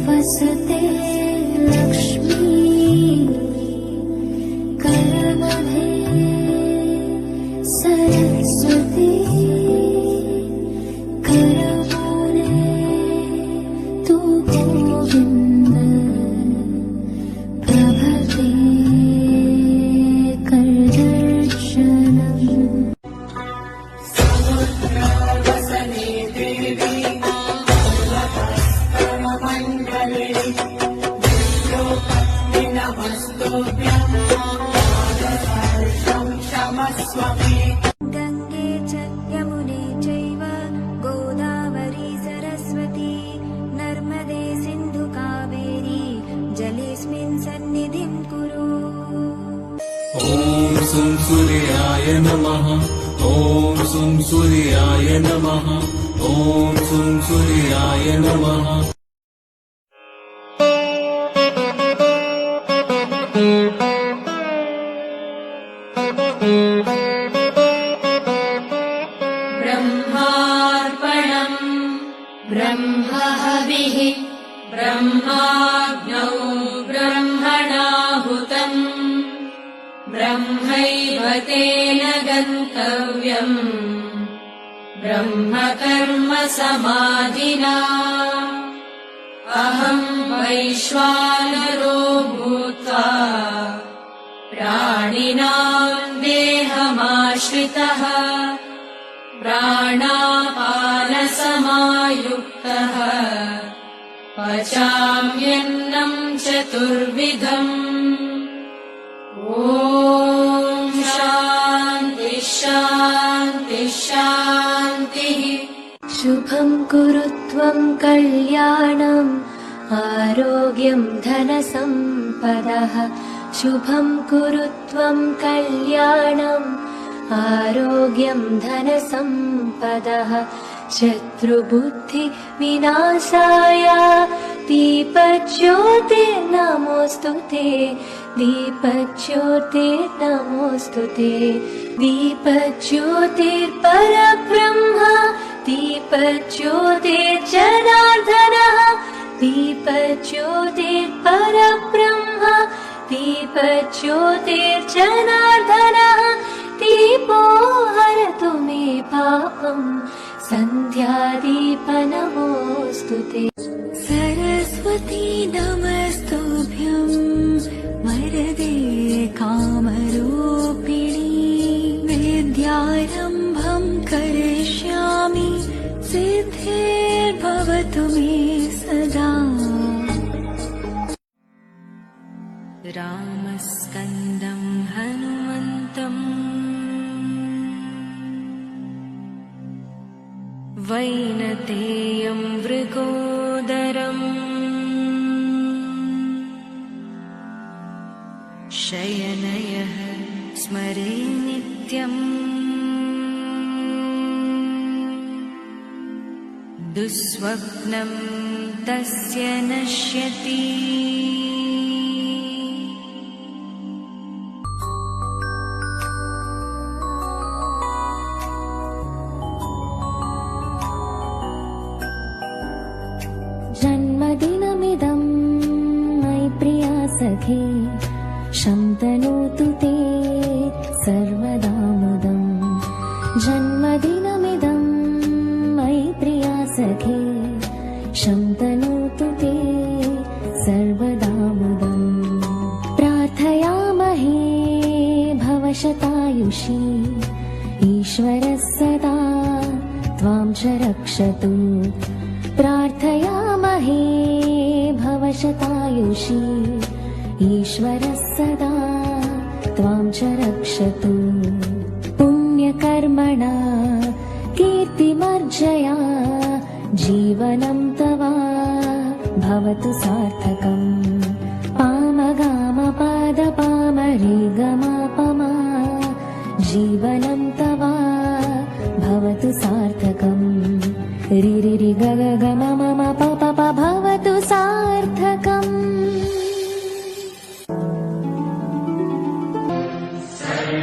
वसते लक्ष्मी करमध्ये सरस्वती करमूले तु गोविन्द प्रभते करदर्शनम्। समुद्रवसने देवी गंगे च यमुने चैव गोदावरी सरस्वती नर्मदे सिन्धु कावेरी जलेऽस्मिन् सन्निधिं कुरु। ॐ सुं सूर्याय नमः। ॐ सुं सूर्याय नमः। ॐ सुं सूर्याय नमः। ब्रह्मार्पणम् ब्रह्महविः ब्रह्माग्नौ ब्रह्मणाहुतम् ब्रह्मैव तेन गन्तव्यम् ब्रह्मकर्म समाधिना। अहम् वैश्वानरो भूत्वा प्राणिनाम् देहमाश्रितः प्राणापानसमायुक्तः पचाम्यन्नं चतुर्विधम्। ॐ शान्ति शान्ति शान्तिः। शुभं कुरु त्वं कल्याणम् आरोग्यं धनसम्पदः। शुभं कुरु त्वं कल्याणम् आरोग्यं धनसम्पदः। शत्रुबुद्धि विनाशाय दीपज्योतिर्नमोऽस्तु ते। दीपज्योतिर्नमोऽस्तु ते। दीपज्योतिर्परब्रह्म दीपज्योतिर्जनार्दनः। दीपज्योतिर्परब्रह्म दीपज्योतिर्जनार्दनः। दीपो हरतु मे पापम् सन्ध्यादीपनमोऽस्तु ते। सरस्वती नमस्तुभ्यं वरदे कामरूपिणी। विद्यारम्भं करिष्यामि सिद्धिर्भवतु मे सदा। रामस्कन्दं हनुमन्तम् वैनतेयं मृगोदरम् शयनयः स्मरे नित्यम् दुःस्वप्नं तस्य नश्यति। जन्मदिनमिदं मयि प्रिया सखे शन्तनोतु ते सर्वदा मुदम्। जन्मदिनमिदं मयि प्रिया सखे शन्तनोतु ते सर्वदा मुदम्। प्रार्थयामहे भवशतायुषी ईश्वरः सदा त्वां च रक्षतु। प्रार्थयामहे भवशतायुषी ईश्वरः सदा त्वां च रक्षतु। पुण्यकर्मणा कीर्तिमर्जया जीवनं तव भवतु सार्थकम्। पामगामपादपामरेगमापमा जीवनं तव भवतु सार्थकम्। रि रि रि ग ग म म प प प भवतु सार्थकम्।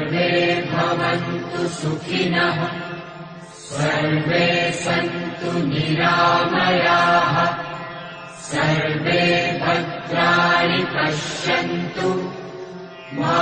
सर्वे भवन्तु सुखिनः सर्वे सन्तु निरामयाः सर्वे भद्राणि पश्यन्तु मा